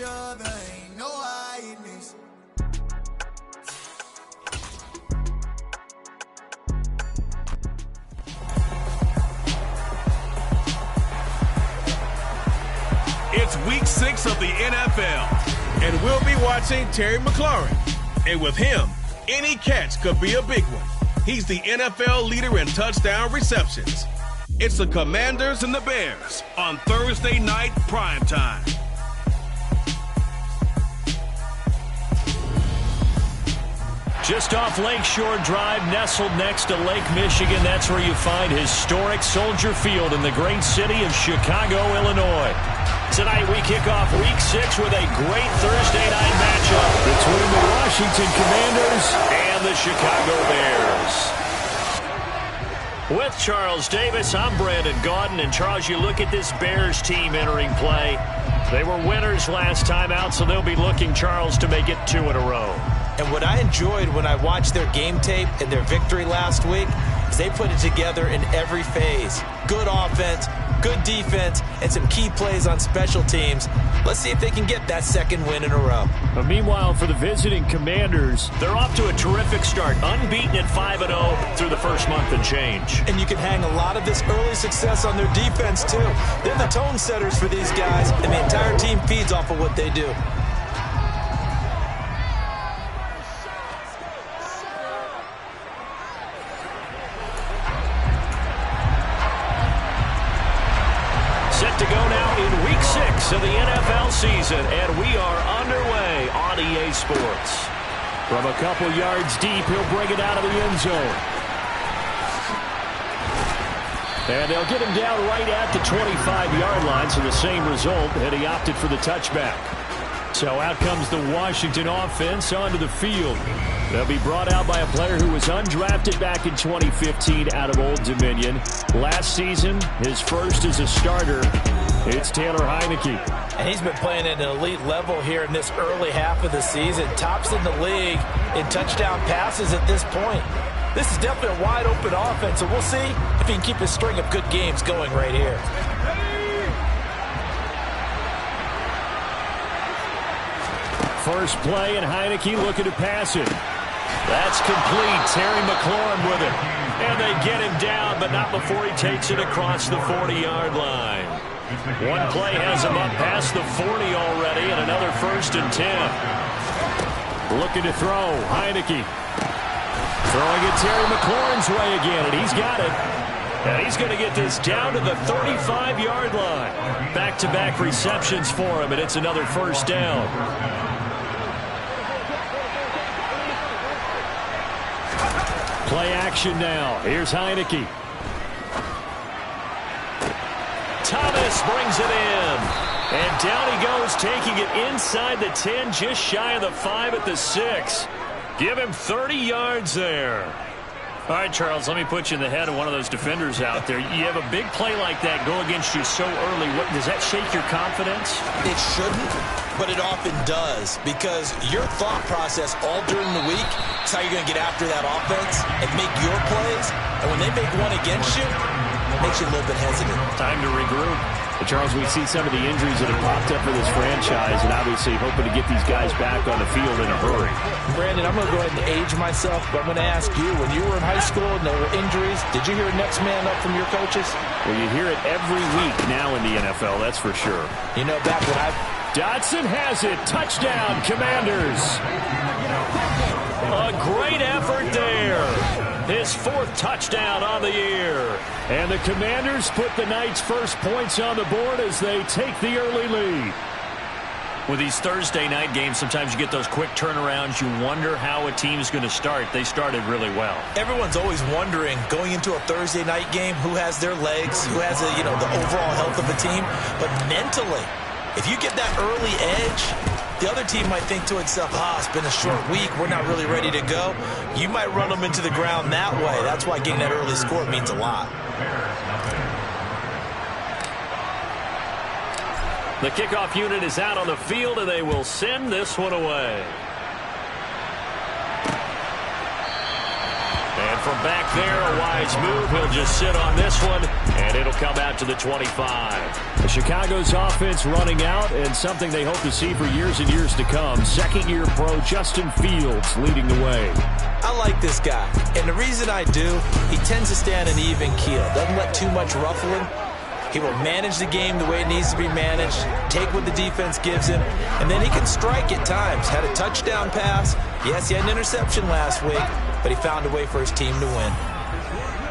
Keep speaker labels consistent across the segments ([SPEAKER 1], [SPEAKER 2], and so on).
[SPEAKER 1] other, ain't no hiding this.
[SPEAKER 2] It's week 6 of the NFL, and we'll be watching Terry McLaurin. And with him, any catch could be a big one. He's the NFL leader in touchdown receptions. It's the Commanders and the Bears on Thursday night primetime.
[SPEAKER 3] Just off Lakeshore Drive, nestled next to Lake Michigan, that's where you find historic Soldier Field in the great city of Chicago, Illinois. Tonight we kick off Week 6 with a great Thursday night matchup between the Washington Commanders and the Chicago Bears. With Charles Davis, I'm Brandon Gaudin. And Charles, you look at this Bears team entering play. They were winners last time out, so they'll be looking, Charles, to make it 2 in a row.
[SPEAKER 4] And what I enjoyed when I watched their game tape and their victory last week is they put it together in every phase. Good offense, good defense, and some key plays on special teams. Let's see if they can get that second win in a row.
[SPEAKER 3] But meanwhile, for the visiting Commanders, they're off to a terrific start, unbeaten at 5-0 through the first month and change.
[SPEAKER 4] And you can hang a lot of this early success on their defense, too. They're the tone setters for these guys, and the entire team feeds off of what they do.
[SPEAKER 3] Set to go now in Week 6 of the NFL season, and we are underway on EA Sports. From a couple yards deep, he'll bring it out of the end zone. And they'll get him down right at the 25-yard line, so the same result, and he opted for the touchback. So out comes the Washington offense onto the field. They'll be brought out by a player who was undrafted back in 2015 out of Old Dominion. Last season, his first as a starter, it's Taylor Heineke.
[SPEAKER 4] And he's been playing at an elite level here in this early half of the season. Tops in the league in touchdown passes at this point. This is definitely a wide-open offense, so we'll see if he can keep his string of good games going right here.
[SPEAKER 3] First play, and Heineke looking to pass it. That's complete. Terry McLaurin with it. And they get him down, but not before he takes it across the 40-yard line. One play has him up past the 40 already, and another 1st and 10. Looking to throw, Heineke. Throwing it Terry McLaurin's way again, and he's got it. And he's going to get this down to the 35-yard line. Back-to-back receptions for him, and it's another 1st down. Play action now. Here's Heineke. Thomas brings it in. And down he goes, taking it inside the 10, just shy of the 5 at the 6. Give him 30 yards there. All right, Charles, let me put you in the head of one of those defenders out there. You have a big play like that go against you so early. Does that shake your confidence?
[SPEAKER 4] It shouldn't, but it often does, because your thought process all during the week is how you're going to get after that offense and make your plays. And when they make one against you, it makes you a little bit hesitant.
[SPEAKER 3] Time to regroup. But Charles, we see some of the injuries that have popped up for this franchise, and obviously hoping to get these guys back on the field in a hurry.
[SPEAKER 4] Brandon, I'm going to go ahead and age myself, but I'm going to ask you, when you were in high school and there were injuries, did you hear next man up from your coaches?
[SPEAKER 3] Well, you hear it every week now in the NFL, that's for sure.
[SPEAKER 4] You know, back when
[SPEAKER 3] Dotson has it. Touchdown, Commanders. A great effort there. His 4th touchdown on the year. And the Commanders put the night's first points on the board as they take the early lead. With these Thursday night games, sometimes you get those quick turnarounds. You wonder how a team is going to start. They started really well.
[SPEAKER 4] Everyone's always wondering, going into a Thursday night game, who has their legs, who has the overall health of a team. But mentally, if you get that early edge, the other team might think to itself, it's been a short week, we're not really ready to go. You might run them into the ground that way. That's why getting that early score means a lot.
[SPEAKER 3] The kickoff unit is out on the field, and they will send this one away. And from back there, a wise move. He'll just sit on this one, and it'll come out to the 25.
[SPEAKER 5] Chicago's offense running out, and something they hope to see for years and years to come. Second-year pro Justin Fields leading the way.
[SPEAKER 4] I like this guy, and the reason I do, he tends to stay on an even keel. Doesn't let too much ruffle him. He will manage the game the way it needs to be managed, take what the defense gives him, and then he can strike at times. Had a touchdown pass. Yes, he had an interception last week, but he found a way for his team to win.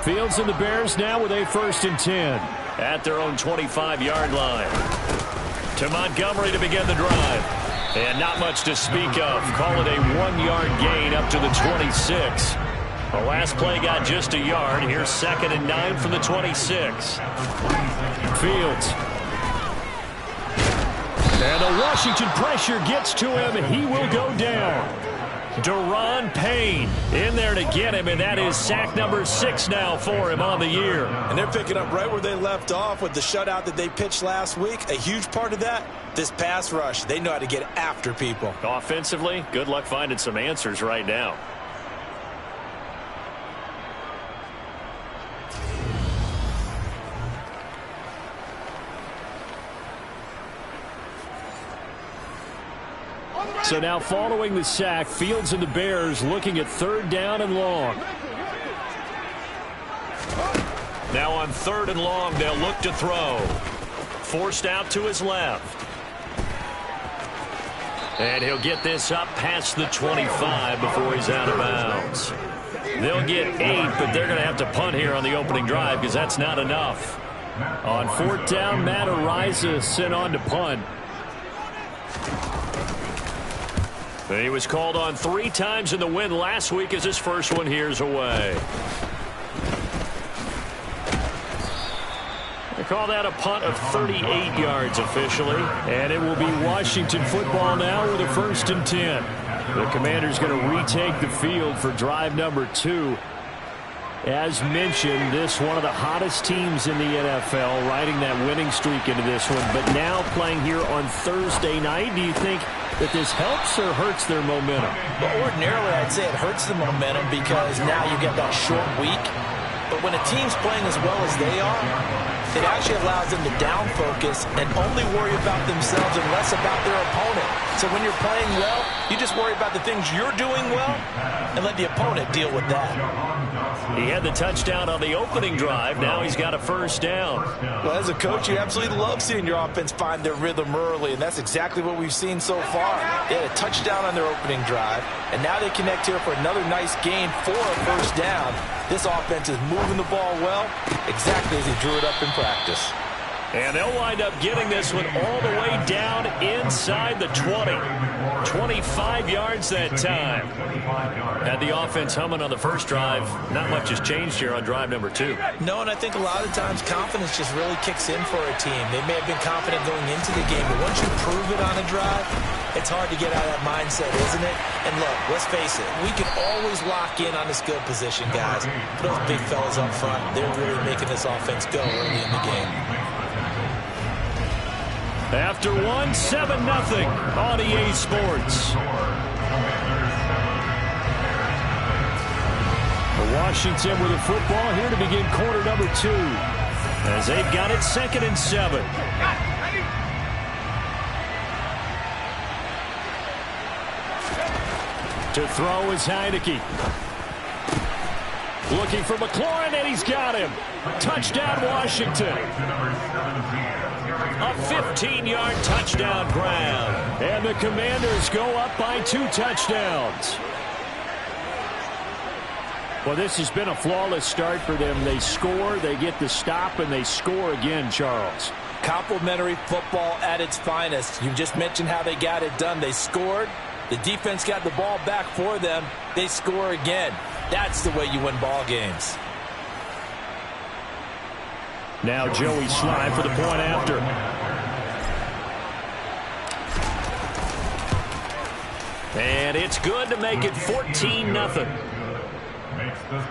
[SPEAKER 5] Fields and the Bears now with a 1st and 10.
[SPEAKER 3] At their own 25-yard line. To Montgomery to begin the drive. And not much to speak of. Call it a 1-yard gain up to the 26. The last play got just a yard. Here's 2nd and 9 from the 26.
[SPEAKER 5] Fields. And the Washington pressure gets to him, and he will go down. Daron Payne in there to get him, and that is sack number 6 now for him on the year.
[SPEAKER 4] And they're picking up right where they left off with the shutout that they pitched last week. A huge part of that, this pass rush. They know how to get after people.
[SPEAKER 3] Offensively, good luck finding some answers right now.
[SPEAKER 5] So now following the sack, Fields and the Bears looking at 3rd down and long.
[SPEAKER 3] Now on 3rd and long, they'll look to throw. Forced out to his left. And he'll get this up past the 25 before he's out of bounds. They'll get 8, but they're going to have to punt here on the opening drive because that's not enough.
[SPEAKER 5] On 4th down, Matt Araiza sent on to punt.
[SPEAKER 3] He was called on 3 times in the win last week as his first one here's away. They call that a punt of 38 yards officially.
[SPEAKER 5] And it will be Washington football now with a 1st and 10. The Commanders going to retake the field for drive number 2. As mentioned, this one of the hottest teams in the NFL, riding that winning streak into this one, but now playing here on Thursday night. Do you think that this helps or hurts their momentum?
[SPEAKER 4] Well, ordinarily, I'd say it hurts the momentum because now you get that short week. But when a team's playing as well as they are, it actually allows them to down focus and only worry about themselves and less about their opponent. So when you're playing well, you just worry about the things you're doing well and let the opponent deal with that.
[SPEAKER 3] He had the touchdown on the opening drive. Now he's got a 1st down.
[SPEAKER 4] Well, as a coach, you absolutely love seeing your offense find their rhythm early, and that's exactly what we've seen so far. They had a touchdown on their opening drive, and now they connect here for another nice gain for a 1st down. This offense is moving the ball well, exactly as he drew it up in practice.
[SPEAKER 3] And they'll wind up getting this one all the way down inside the 20. 25 yards that time. Had the offense humming on the first drive. Not much has changed here on drive number 2.
[SPEAKER 4] No, and I think a lot of times confidence just really kicks in for a team. They may have been confident going into the game, but once you prove it on a drive, it's hard to get out of that mindset, isn't it? And look, let's face it, we can always lock in on the skill position, guys. But those big fellas up front, they're really making this offense go early in the game.
[SPEAKER 5] After 1, 7-0 on EA Sports. Washington with the football here to begin quarter number 2. As they've got it 2nd and 7. To throw is Heineke. Looking for McLaurin, and he's got him. Touchdown, Washington. A 15-yard touchdown grab. And the Commanders go up by 2 touchdowns. Well, this has been a flawless start for them. They score, they get the stop, and they score again, Charles.
[SPEAKER 4] Complimentary football at its finest. You just mentioned how they got it done. They scored. The defense got the ball back for them. They score again. That's the way you win ball games.
[SPEAKER 5] Now Joey Slye for the point after.
[SPEAKER 3] And it's good to make it 14-0.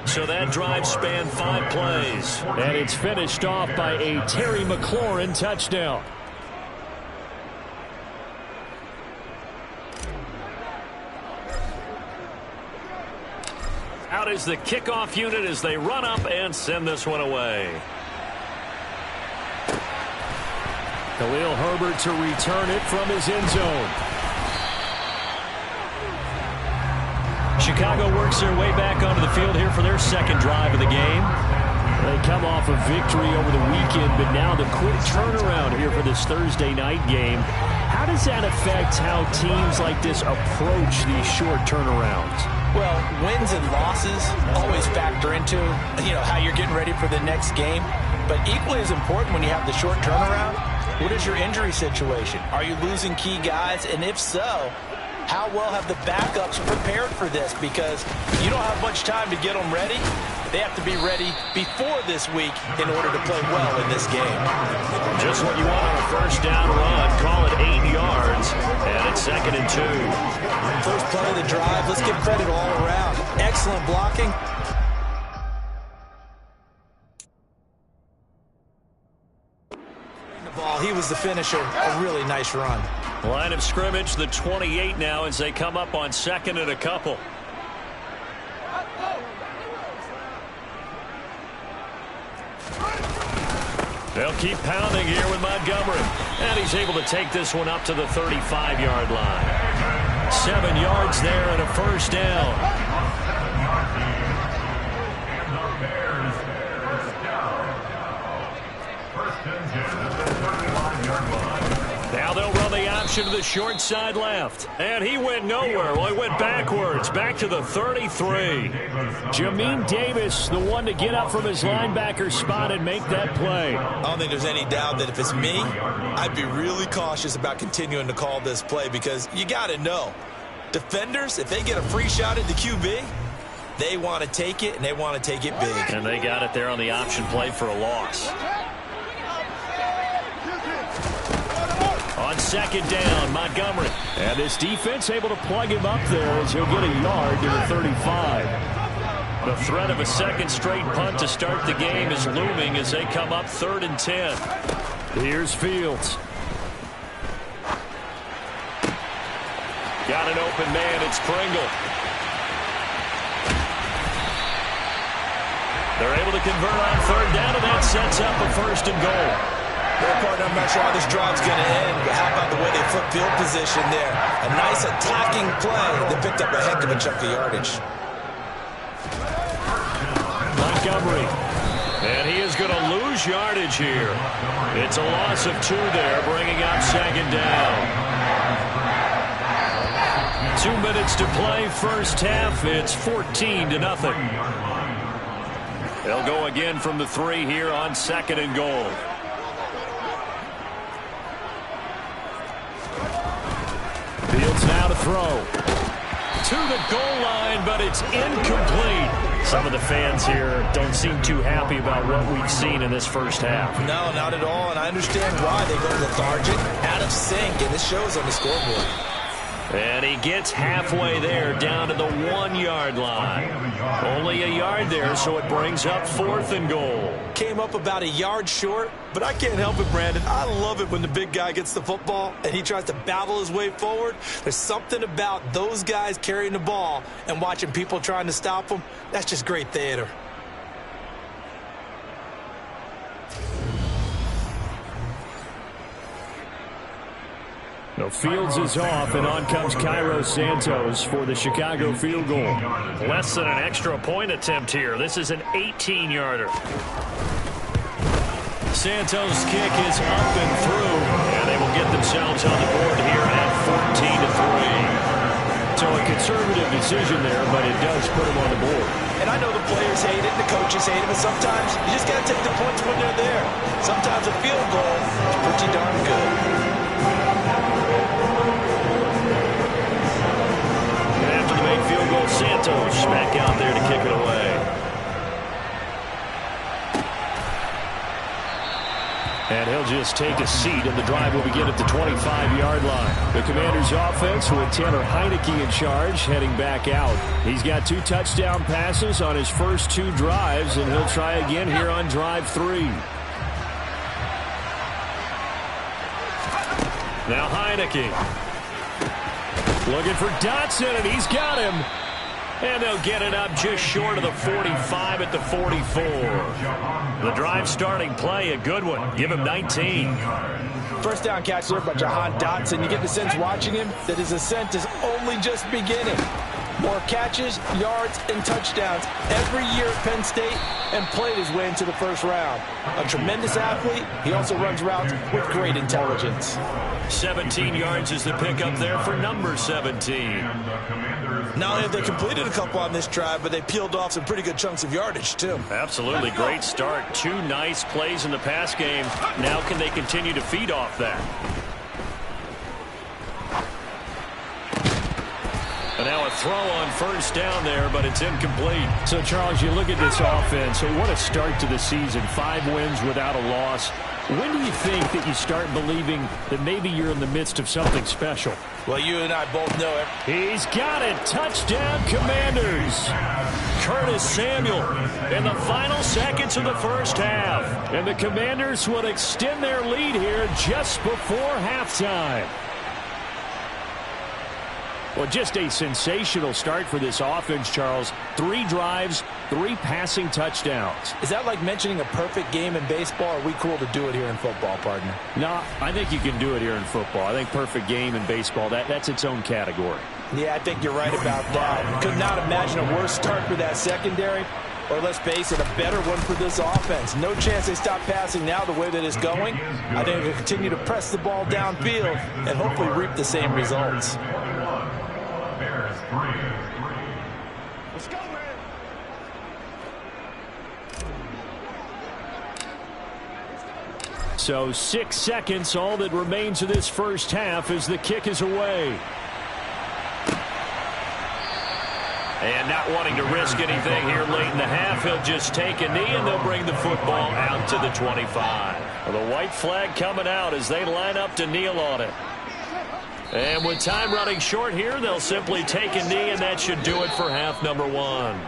[SPEAKER 3] So that drive spanned 5 plays.
[SPEAKER 5] And it's finished off by a Terry McLaurin touchdown.
[SPEAKER 3] out is the kickoff unit as they run up and send this one away. Khalil Herbert to return it from his end zone. Chicago works their way back onto the field here for their second drive of the game. They come off a victory over the weekend, but now the quick turnaround here for this Thursday night game. How does that affect how teams like this approach these short turnarounds?
[SPEAKER 4] Well, wins and losses always factor into, how you're getting ready for the next game. But equally as important when you have the short turnaround, what is your injury situation? Are you losing key guys? And if so, how well have the backups prepared for this? Because you don't have much time to get them ready. They have to be ready before this week in order to play well in this game.
[SPEAKER 3] Just what you want on a first down run. Call it 8 yards. And it's 2nd and 2.
[SPEAKER 4] First play of the drive. Let's give credit all around. Excellent blocking. The ball. He was the finisher. A really nice run.
[SPEAKER 3] Line of scrimmage, the 28 now as they come up on 2nd and a couple. They'll keep pounding here with Montgomery. And he's able to take this one up to the 35-yard line. 7 yards there and a first down. Now they'll run the option to the short side left. And he went nowhere. Well, he went backwards, back to the 33. Jamin Davis, the one to get up from his linebacker spot and make that play.
[SPEAKER 4] I don't think there's any doubt that if it's me, I'd be really cautious about continuing to call this play because you got to know, defenders, if they get a free shot at the QB, they want to take it, and they want to take it big.
[SPEAKER 3] And they got it there on the option play for a loss. On 2nd down, Montgomery. And this defense able to plug him up there as he'll get a yard to the 35. The threat of a second straight punt to start the game is looming as they come up 3rd and 10. Here's Fields. Got an open man. It's Pringle. They're able to convert on 3rd down, and that sets up a 1st and goal.
[SPEAKER 4] Well, partner, I'm not sure how this drive's going to end, but how about the way they flip field position there? A nice attacking play that picked up a heck of a chunk of yardage.
[SPEAKER 3] Montgomery. And he is going to lose yardage here. It's a loss of 2 there, bringing up 2nd down. 2 minutes to play, first half. It's 14-0. They'll go again from the 3 here on 2nd and goal. Fields now to throw. To the goal line, but it's incomplete. Some of the fans here don't seem too happy about what we've seen in this first half.
[SPEAKER 4] No, not at all, and I understand why. They go lethargic, out of sync, and this shows on the scoreboard.
[SPEAKER 3] And he gets halfway there, down to the 1-yard line. Only a yard there, so it brings up 4th and goal.
[SPEAKER 4] Came up about a yard short, but I can't help it, Brandon. I love it when the big guy gets the football and he tries to battle his way forward. There's something about those guys carrying the ball and watching people trying to stop them. That's just great theater.
[SPEAKER 5] No, Fields is off, and on comes Cairo Santos for the Chicago field goal.
[SPEAKER 3] Less than an extra point attempt here. This is an 18-yarder. Santos' kick is up and through, and they will get themselves on the board here at 14-3. So a conservative decision there, but it does put them on the board.
[SPEAKER 4] And I know the players hate it, the coaches hate it, but sometimes you just got to take the points when they're there. Sometimes a field goal is pretty darn good.
[SPEAKER 3] Field goal, Santos back out there to kick it away. And he'll just take a seat, and the drive will begin at the 25-yard line. The Commanders' offense with Taylor Heineke in charge, heading back out. He's got 2 touchdown passes on his first 2 drives, and he'll try again here on drive 3. Now Heineke. Looking for Dotson, and he's got him. And they'll get it up just short of the 45 at the 44. The drive starting play, a good one. Give him 19.
[SPEAKER 4] First down catch there by Jahan Dotson. You get the sense watching him that his ascent is only just beginning. More catches, yards, and touchdowns every year at Penn State, and played his way into the first round. A tremendous athlete. He also runs routes with great intelligence.
[SPEAKER 3] 17 yards is the pickup there for number 17.
[SPEAKER 4] Not only have they completed a couple on this drive, but they peeled off some pretty good chunks of yardage, too.
[SPEAKER 3] Absolutely great start. 2 nice plays in the pass game. Now can they continue to feed off that? And now a throw on first down there, but it's incomplete.
[SPEAKER 5] So, Charles, you look at this offense, so what a start to the season. 5 wins without a loss. When do you think that you start believing that maybe you're in the midst of something special?
[SPEAKER 4] Well, you and I both know it.
[SPEAKER 5] He's got it. Touchdown, Commanders.
[SPEAKER 3] Curtis Samuel in the final seconds of the first half.
[SPEAKER 5] And the Commanders will extend their lead here just before halftime. Well, just a sensational start for this offense, Charles. 3 drives, 3 passing touchdowns.
[SPEAKER 4] Is that like mentioning a perfect game in baseball? Or are we cool to do it here in football, partner?
[SPEAKER 5] No, I think you can do it here in football. I think perfect game in baseball, that's its own category.
[SPEAKER 4] Yeah, I think you're right about that. Could not imagine a worse start for that secondary. Or let's face it, a better one for this offense. No chance they stop passing now the way that it's going. I think they'll continue to press the ball downfield and hopefully reap the same results.
[SPEAKER 1] Let's go, man.
[SPEAKER 5] So 6 seconds, all that remains of this first half as the kick is away.
[SPEAKER 3] And not wanting to risk anything here late in the half, he'll just take a knee and they'll bring the football out to the 25. Well, the white flag coming out as they line up to kneel on it. And with time running short here, they'll simply take a knee, and that should do it for half number 1.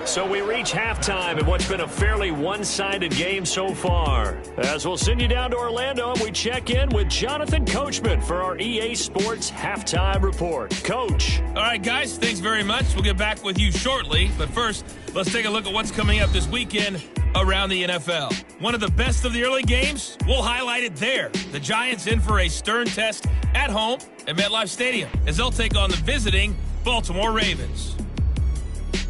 [SPEAKER 3] So we reach halftime in what's been a fairly one-sided game so far. As we'll send you down to Orlando, and we check in with Jonathan Coachman for our EA Sports Halftime Report. Coach.
[SPEAKER 2] All right, guys, thanks very much. We'll get back with you shortly. But first, let's take a look at what's coming up this weekend around the NFL. One of the best of the early games, we'll highlight it there. The Giants in for a stern test at home at MetLife Stadium as they'll take on the visiting Baltimore Ravens.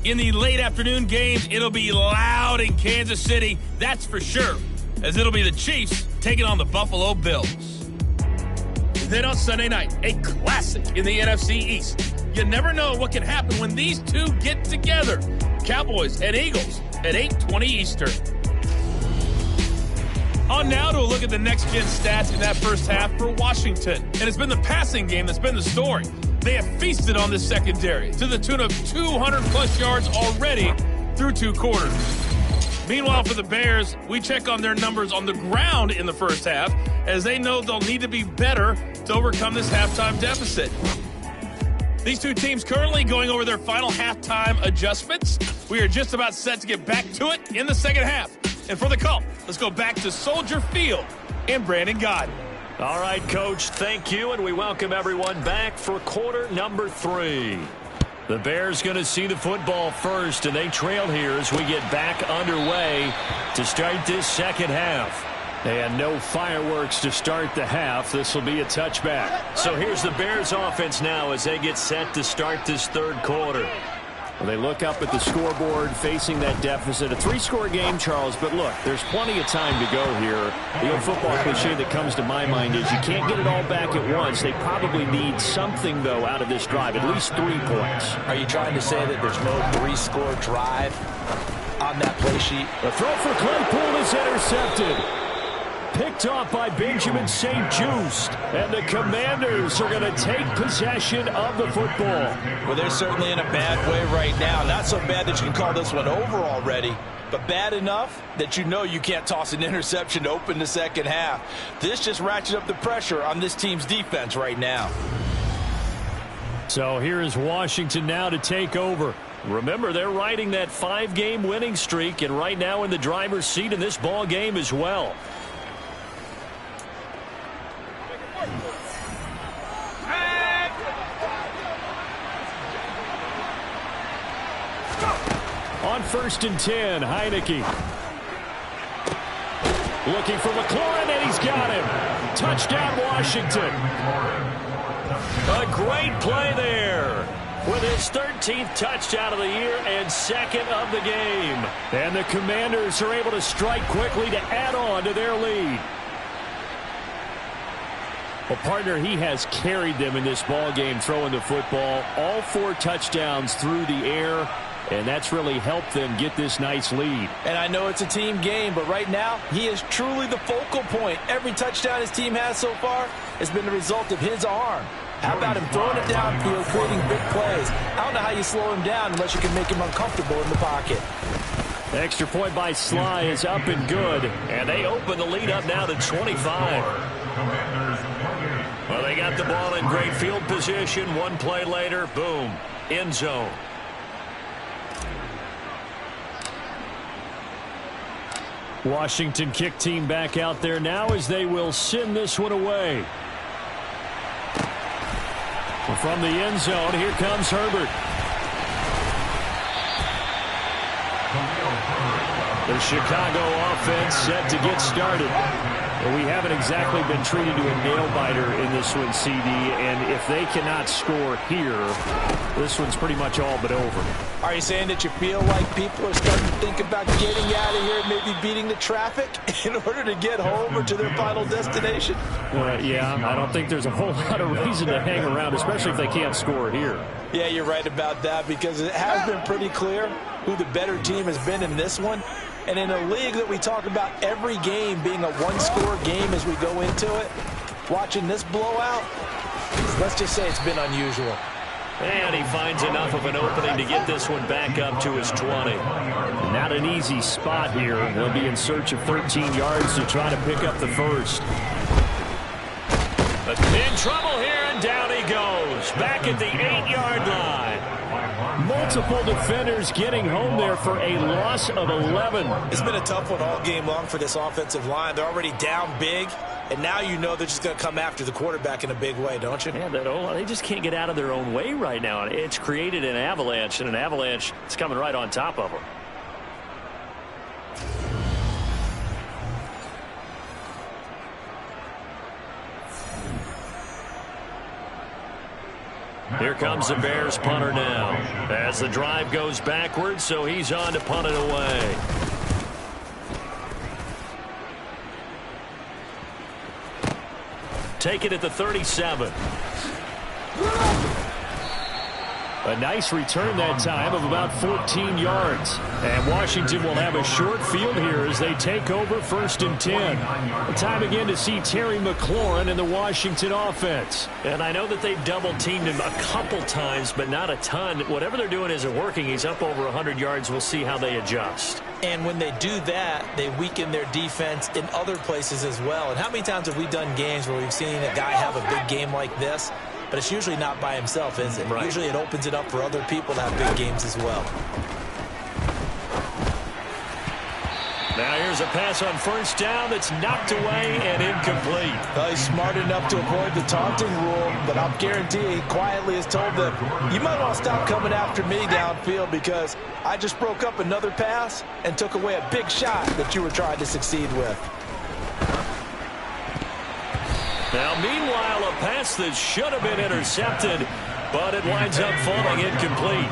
[SPEAKER 2] In the late afternoon games, it'll be loud in Kansas City, that's for sure, as it'll be the Chiefs taking on the Buffalo Bills. Then on Sunday night, a classic in the NFC East. You never know what can happen when these two get together. Cowboys and Eagles at 8:20 Eastern. On now to a look at the next-gen stats in that first half for Washington. And it's been the passing game that's been the story. They have feasted on this secondary to the tune of 200-plus yards already through 2 quarters. Meanwhile, for the Bears, we check on their numbers on the ground in the first half, as they know they'll need to be better to overcome this halftime deficit. These two teams currently going over their final halftime adjustments. We are just about set to get back to it in the second half. And for the call, let's go back to Soldier Field and Brandon Gaudin.
[SPEAKER 3] All right, Coach, thank you, and we welcome everyone back for quarter number 3. The Bears going to see the football first, and they trail here as we get back underway to start this second half. And no fireworks to start the half. This will be a touchback. So here's the Bears offense now as they get set to start this third quarter. Well, they look up at the scoreboard facing that deficit. A 3-score game, Charles, but look, there's plenty of time to go here. The old football cliche that comes to my mind is you can't get it all back at once. They probably need something, though, out of this drive, at least 3 points.
[SPEAKER 4] Are you trying to say that there's no 3-score drive on that play sheet?
[SPEAKER 5] The throw for Claypool is intercepted. Picked off by Benjamin St. Just. And the Commanders are going to take possession of the football.
[SPEAKER 4] Well, they're certainly in a bad way right now. Not so bad that you can call this one over already, but bad enough that you know you can't toss an interception to open the second half. This just ratchets up the pressure on this team's defense right now.
[SPEAKER 5] So here is Washington now to take over.
[SPEAKER 3] Remember, they're riding that 5-game winning streak, and right now in the driver's seat in this ball game as well.
[SPEAKER 5] On 1st and 10, Heineke. Looking for McLaurin, and he's got him. Touchdown, Washington. A great play there with his 13th touchdown of the year and second of the game. And the Commanders are able to strike quickly to add on to their lead. Well, partner, he has carried them in this ball game throwing the football. All 4 touchdowns through the air, and that's really helped them get this nice lead.
[SPEAKER 4] And I know it's a team game, but right now, he is truly the focal point. Every touchdown his team has so far has been the result of his arm. How about him throwing it downfield, creating big plays? I don't know how you slow him down unless you can make him uncomfortable in the pocket.
[SPEAKER 5] Extra point by Sly is up and good.
[SPEAKER 3] And they open the lead up now to 25. Well, they got the ball in great field position. One play later, boom, end zone.
[SPEAKER 5] Washington kick team back out there now as they will send this one away. From the end zone, here comes Herbert. The Chicago offense set to get started. Well, we haven't exactly been treated to a nail-biter in this one, CD, and if they cannot score here, this one's pretty much all but over.
[SPEAKER 4] Are you saying that you feel like people are starting to think about getting out of here and maybe beating the traffic in order to get home or to their final destination?
[SPEAKER 5] Yeah, I don't think there's a whole lot of reason to hang around, especially if they can't score here.
[SPEAKER 4] Yeah, you're right about that, because it has been pretty clear who the better team has been in this one. And in a league that we talk about every game being a one-score game as we go into it, watching this blowout, let's just say it's been unusual.
[SPEAKER 3] And he finds enough of an opening to get this one back up to his 20.
[SPEAKER 5] Not an easy spot here. They'll be in search of 13 yards to try to pick up the first.
[SPEAKER 3] But in trouble here, and down he goes. Back at the 8-yard line.
[SPEAKER 5] Multiple defenders getting home there for a loss of 11.
[SPEAKER 4] It's been a tough one all game long for this offensive line. They're already down big, and now you know they're just going to come after the quarterback in a big way, don't you?
[SPEAKER 3] Yeah, they just can't get out of their own way right now. It's created an avalanche, and an avalanche is coming right on top of them. Here comes the Bears punter now as the drive goes backwards, so he's on to punt it away. Take it at the 37.
[SPEAKER 5] A nice return that time of about 14 yards. And Washington will have a short field here as they take over 1st and 10. Time again to see Terry McLaurin in the Washington offense.
[SPEAKER 3] And I know that they've double-teamed him a couple times, but not a ton. Whatever they're doing isn't working. He's up over 100 yards. We'll see how they adjust.
[SPEAKER 4] And when they do that, they weaken their defense in other places as well. And how many times have we done games where we've seen a guy have a big game like this? But it's usually not by himself, is it? Right. Usually it opens it up for other people to have big games as well.
[SPEAKER 3] Now here's a pass on 1st down that's knocked away and incomplete.
[SPEAKER 4] Well, he's smart enough to avoid the taunting rule, but I'll guarantee he quietly has told them, you might want to stop coming after me downfield because I just broke up another pass and took away a big shot that you were trying to succeed with.
[SPEAKER 3] Now, meanwhile, a pass that should have been intercepted, but it winds up falling incomplete.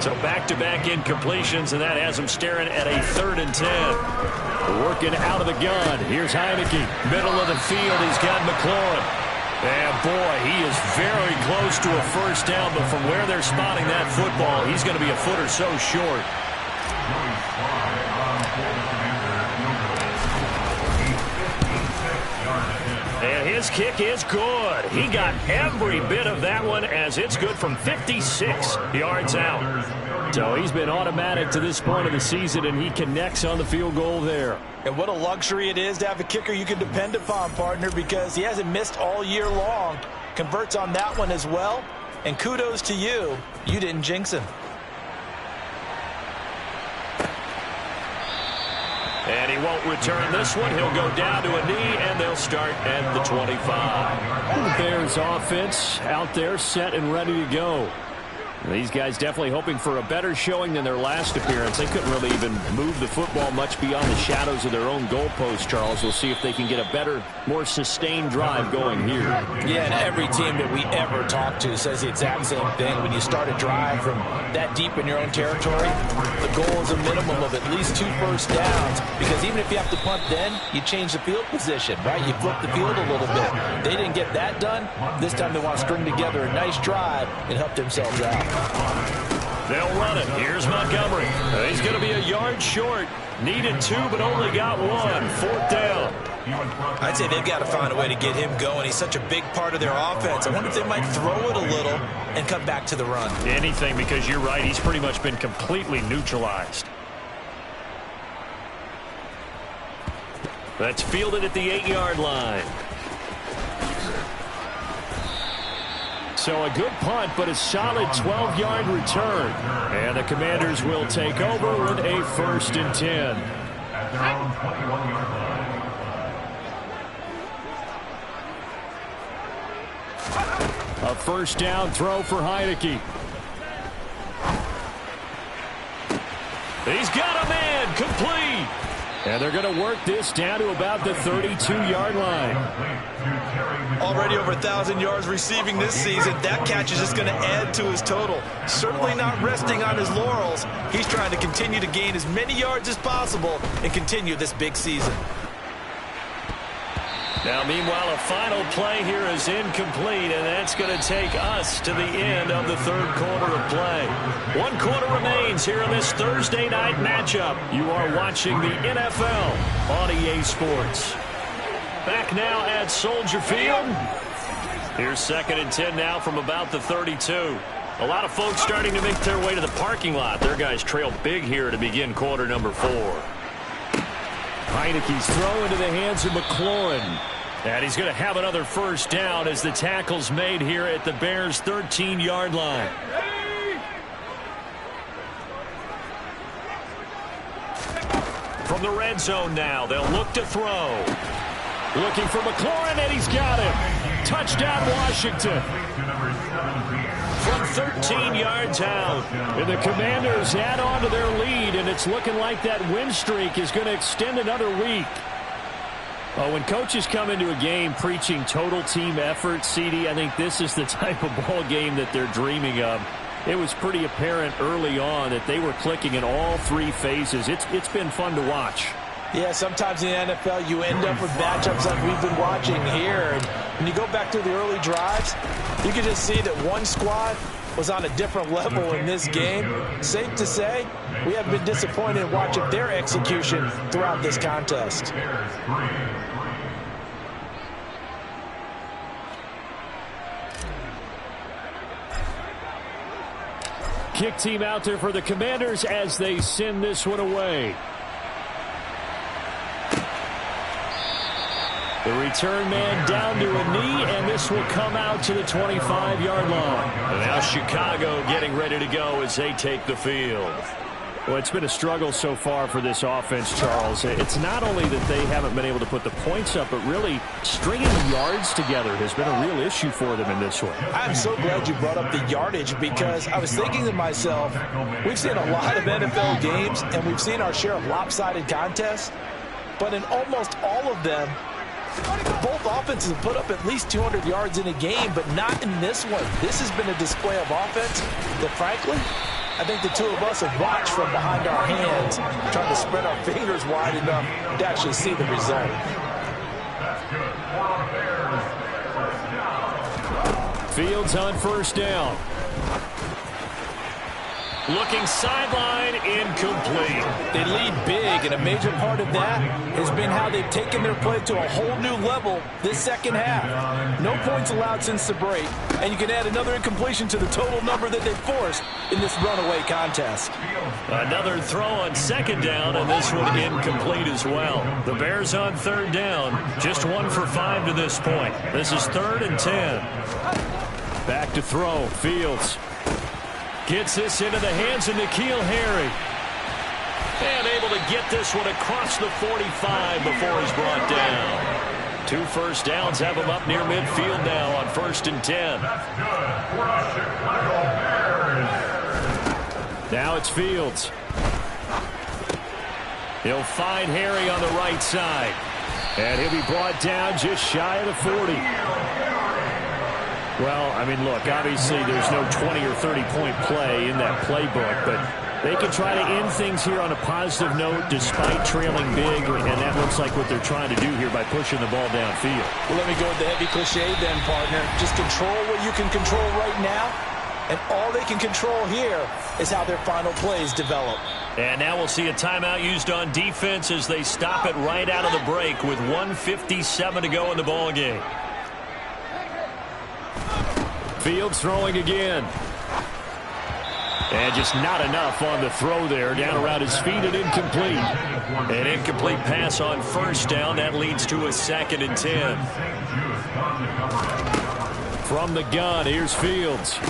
[SPEAKER 3] So back-to-back incompletions, and that has him staring at a 3rd and 10.
[SPEAKER 5] Working out of the gun. Here's Heineke.
[SPEAKER 3] Middle of the field, he's got McLaurin. And, boy, he is very close to a 1st down, but from where they're spotting that football, he's going to be a foot or so short. And his kick is good. He got every bit of that one as it's good from 56 yards out.
[SPEAKER 5] So he's been automatic to this point of the season, and he connects on the field goal there.
[SPEAKER 4] And what a luxury it is to have a kicker you can depend upon, partner, because he hasn't missed all year long. Converts on that one as well. And kudos to you. You didn't jinx him.
[SPEAKER 3] And he won't return this one. He'll go down to a knee, and they'll start at the 25.
[SPEAKER 5] The Bears offense out there set and ready to go. These guys definitely hoping for a better showing than their last appearance. They couldn't really even move the football much beyond the shadows of their own goalpost, Charles. We'll see if they can get a better, more sustained drive going here.
[SPEAKER 4] Yeah, and every team that we ever talk to says the exact same thing. When you start a drive from that deep in your own territory, the goal is a minimum of at least 2 first downs, because even if you have to punt then, you change the field position, right? You flip the field a little bit. They didn't get that done. This time they want to string together a nice drive and help themselves out.
[SPEAKER 3] They'll run it. Here's Montgomery. He's going to be a yard short. Needed 2, but only got 1. 4th down.
[SPEAKER 4] I'd say they've got to find a way to get him going. He's such a big part of their offense. I wonder if they might throw it a little and come back to the run.
[SPEAKER 3] Anything, because you're right. He's pretty much been completely neutralized. That's fielded at the 8-yard line. So a good punt, but a solid 12-yard return. And the Commanders will take over with a 1st and 10.
[SPEAKER 1] At their own 21-yard line.
[SPEAKER 5] A 1st down throw for Heineke.
[SPEAKER 3] He's got a man, complete.
[SPEAKER 5] And they're going to work this down to about the 32-yard line.
[SPEAKER 4] Already over 1,000 yards receiving this season. That catch is just going to add to his total. Certainly not resting on his laurels. He's trying to continue to gain as many yards as possible and continue this big season.
[SPEAKER 3] Now, meanwhile, a final play here is incomplete, and that's going to take us to the end of the 3rd quarter of play. 1 quarter remains here in this Thursday night matchup. You are watching the NFL on EA Sports. Back now at Soldier Field. Here's 2nd and 10 now from about the 32. A lot of folks starting to make their way to the parking lot. Their guys trail big here to begin quarter number 4.
[SPEAKER 5] Heineke's throw into the hands of McLaurin.
[SPEAKER 3] And he's going to have another 1st down as the tackle's made here at the Bears' 13-yard line. From the red zone now, they'll look to throw.
[SPEAKER 5] Looking for McLaurin, and he's got him. Touchdown, Washington.
[SPEAKER 3] From 13 yards out.
[SPEAKER 5] And the Commanders add on to their lead, and it's looking like that win streak is going to extend another week. Oh, when coaches come into a game preaching total team effort, CD, I think this is the type of ball game that they're dreaming of. It was pretty apparent early on that they were clicking in all 3 phases. It's been fun to watch.
[SPEAKER 4] Yeah, sometimes in the NFL you end up with matchups like we've been watching here. And when you go back to the early drives, you can just see that one squad was on a different level in this game. Safe to say, we have been disappointed in watching their execution throughout this contest.
[SPEAKER 5] Kick team out there for the Commanders as they send this one away. The return man down to a knee, and this will come out to the 25-yard line.
[SPEAKER 3] And now Chicago getting ready to go as they take the field.
[SPEAKER 5] Well, it's been a struggle so far for this offense, Charles. It's not only that they haven't been able to put the points up, but really stringing yards together has been a real issue for them in this one.
[SPEAKER 4] I'm so glad you brought up the yardage, because I was thinking to myself, we've seen a lot of NFL games, and we've seen our share of lopsided contests, but in almost all of them, both offenses have put up at least 200 yards in a game, but not in this one. This has been a display of offense that, frankly, I think the two of us have watched from behind our hands, trying to spread our fingers wide enough to actually see the result.
[SPEAKER 5] Fields on 1st down.
[SPEAKER 3] Looking sideline, incomplete.
[SPEAKER 4] They lead big, and a major part of that has been how they've taken their play to a whole new level this second half. No points allowed since the break, and you can add another incompletion to the total number that they've forced in this runaway contest.
[SPEAKER 3] Another throw on 2nd down, and this one incomplete as well. The Bears on 3rd down, just 1 for 5 to this point. This is 3rd and 10.
[SPEAKER 5] Back to throw, Fields. Gets this into the hands of N'Keal Harry.
[SPEAKER 3] And able to get this one across the 45 before he's brought down. 2 first downs have him up near midfield now on 1st and 10.
[SPEAKER 1] That's good for the Chicago Bears.
[SPEAKER 5] Now it's Fields. He'll find Harry on the right side. And he'll be brought down just shy of the 40. Well, I mean, look, obviously there's no 20 or 30-point play in that playbook, but they can try to end things here on a positive note despite trailing big, and that looks like what they're trying to do here by pushing the ball downfield.
[SPEAKER 4] Well, let me go with the heavy cliche then, partner. Just control what you can control right now, and all they can control here is how their final plays develop.
[SPEAKER 3] And now we'll see a timeout used on defense as they stop it right out of the break with 1:57 to go in the ball game.
[SPEAKER 5] Fields throwing again. And just not enough on the throw there. Down around his feet and incomplete.
[SPEAKER 3] An incomplete pass on first down. That leads to a 2nd and 10.
[SPEAKER 5] From the gun, here's Fields.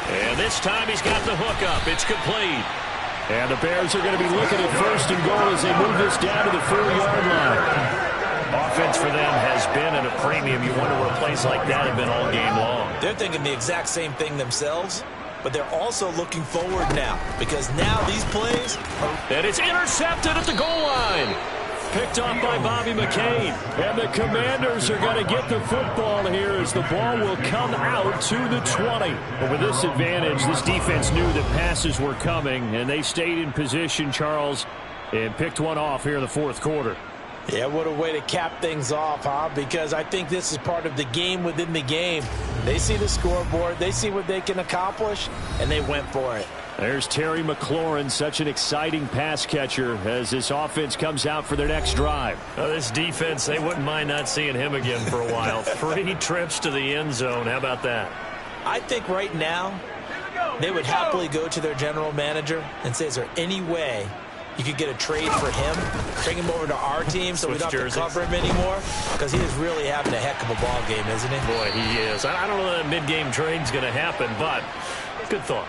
[SPEAKER 3] And this time he's got the hook up. It's complete.
[SPEAKER 5] And the Bears are going to be looking at 1st and goal as they move this down to the 4-yard line.
[SPEAKER 3] Offense for them has been at a premium. You wonder what plays like that have been all game long.
[SPEAKER 4] They're thinking the exact same thing themselves, but they're also looking forward now because now these plays are...
[SPEAKER 3] And it's intercepted at the goal line. Picked off by Bobby McCain.
[SPEAKER 5] And the Commanders are going to get the football here as the ball will come out to the 20. But with this advantage, this defense knew that passes were coming, and they stayed in position, Charles, and picked one off here in the 4th quarter.
[SPEAKER 4] Yeah, what a way to cap things off, huh? Because I think this is part of the game within the game. They see the scoreboard, they see what they can accomplish, and they went for it.
[SPEAKER 5] There's Terry McLaurin, such an exciting pass catcher as this offense comes out for their next drive.
[SPEAKER 3] This defense, they wouldn't mind not seeing him again for a while. 3 trips to the end zone. How about that?
[SPEAKER 4] I think right now they would happily go to their general manager and say, is there any way you could get a trade for him, bring him over to our team so we don't have to cover him anymore? Because he is really having a heck of a ball game, isn't he?
[SPEAKER 3] Boy, he is. I don't know that mid-game trade's going to happen, but good thought.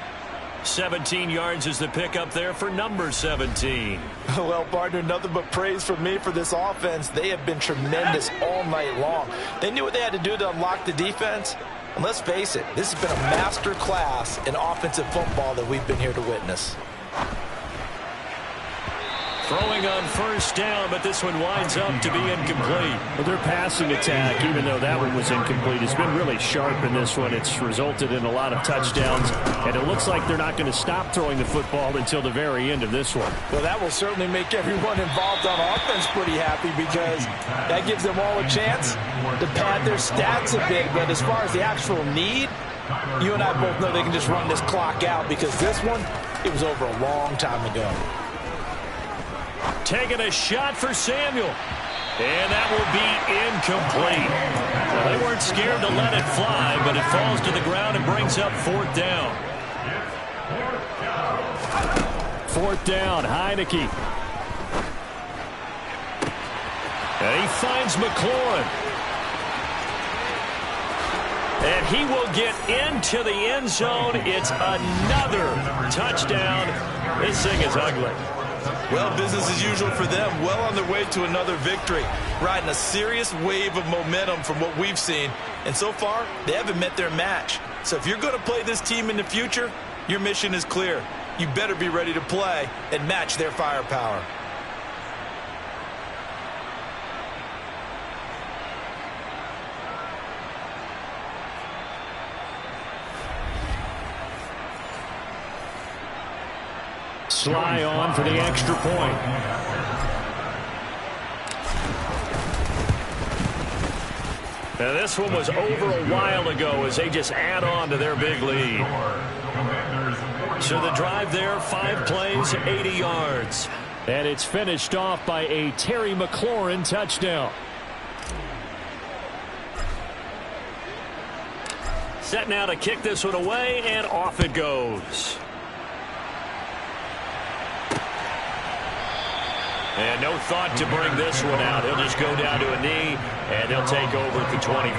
[SPEAKER 3] 17 yards is the pickup there for number 17.
[SPEAKER 4] Well, partner, nothing but praise from me for this offense. They have been tremendous all night long. They knew what they had to do to unlock the defense. And let's face it, this has been a master class in offensive football that we've been here to witness.
[SPEAKER 3] Throwing on first down, but this one winds up to be incomplete.
[SPEAKER 5] Well, their passing attack, even though that one was incomplete, has been really sharp in this one. It's resulted in a lot of touchdowns, and it looks like they're not going to stop throwing the football until the very end of this one.
[SPEAKER 4] Well, that will certainly make everyone involved on offense pretty happy because that gives them all a chance to pad their stats a bit. But as far as the actual need, you and I both know they can just run this clock out because this one, it was over a long time ago.
[SPEAKER 3] Taking a shot for Samuel. And that will be incomplete. Well, they weren't scared to let it fly, but it falls to the ground and brings up 4th down.
[SPEAKER 5] 4th down, Heineke.
[SPEAKER 3] And he finds McLaurin. And he will get into the end zone. It's another touchdown. This thing is ugly.
[SPEAKER 4] Well, business as usual for them. Well on their way to another victory. Riding a serious wave of momentum from what we've seen. And so far, they haven't met their match. So if you're going to play this team in the future, your mission is clear. You better be ready to play and match their firepower.
[SPEAKER 5] Sly on for the extra point.
[SPEAKER 3] Now this one was over a while ago as they just add on to their big lead. So the drive there, 5 plays, 80 yards.
[SPEAKER 5] And it's finished off by a Terry McLaurin touchdown.
[SPEAKER 3] Set now to kick this one away, and off it goes. And no thought to bring this one out. He'll just go down to a knee, and he'll take over at the 25.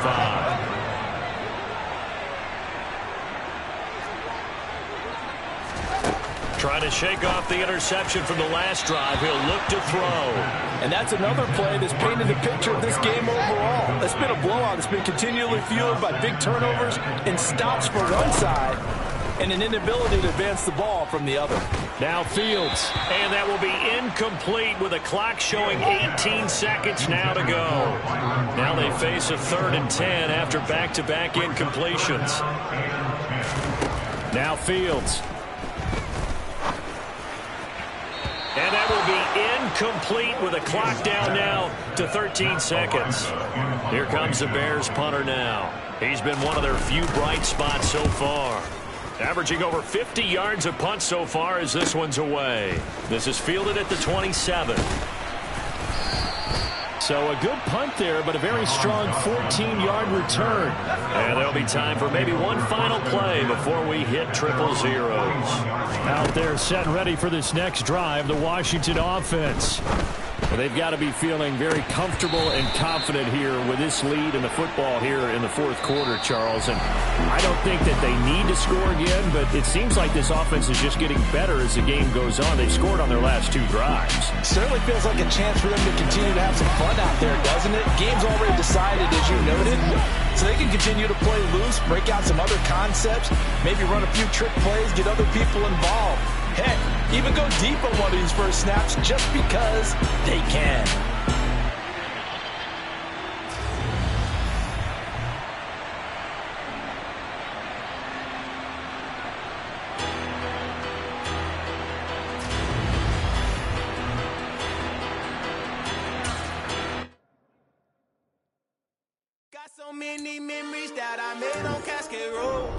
[SPEAKER 3] Trying to shake off the interception from the last drive. He'll look to throw.
[SPEAKER 4] And that's another play that's painted the picture of this game overall. It's been a blowout. It's been continually fueled by big turnovers and stops for one side. and an inability to advance the ball from the other.
[SPEAKER 5] Now Fields, and that will be incomplete with a clock showing 18 seconds now to go. Now they face a 3rd and 10 after back-to-back incompletions. Now Fields. And that will be incomplete with a clock down now to 13 seconds. Here comes the Bears punter now. He's been one of their few bright spots so far. Averaging over 50 yards a punt so far as this one's away. This is fielded at the 27. So a good punt there, but a very strong 14-yard return. And there'll be time for maybe one final play before we hit triple zeros. Out there set and ready for this next drive, the Washington offense. Well, they've got to be feeling very comfortable and confident here with this lead in the football here in the 4th quarter, Charles. And I don't think that they need to score again, but it seems like this offense is just getting better as the game goes on. They've scored on their last 2 drives.
[SPEAKER 4] Certainly feels like a chance for them to continue to have some fun out there, doesn't it? Game's already decided, as you noted. So they can continue to play loose, break out some other concepts, maybe run a few trick plays, get other people involved. Heck, even go deep on one of these first snaps just because they can.
[SPEAKER 6] Got so many memories that I made on Cascade Road.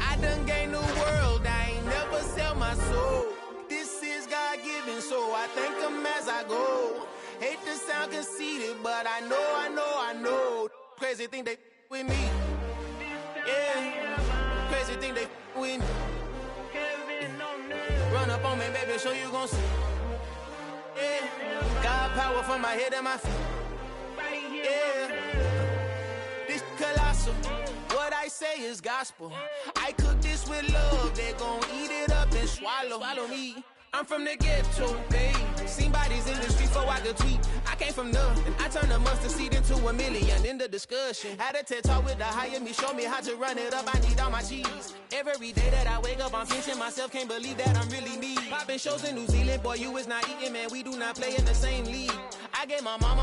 [SPEAKER 6] I done gained the world, I ain't never sell my soul. This is God-given, so I thank him as I go. Hate to sound conceited, but I know. Crazy thing they with me. Yeah, crazy thing they with me. Run up on me, baby, so you gon' see. Yeah, God power from my head and my feet. Yeah. Colossal, what I say is gospel. I cook this with love, they gon' eat it up and swallow me. I'm from the ghetto, babe. Seen bodies in the streets before I could tweet. I came from nothing, I turned a mustard seed into a million. In the discussion, had a TED talk with the higher me, show me how to run it up. I need all my cheese. Every day that I wake up, I'm pinching myself, can't believe that I'm really me. Popping shows in New Zealand, boy, you is not eating, man. We do not play in the same league. I gave my mama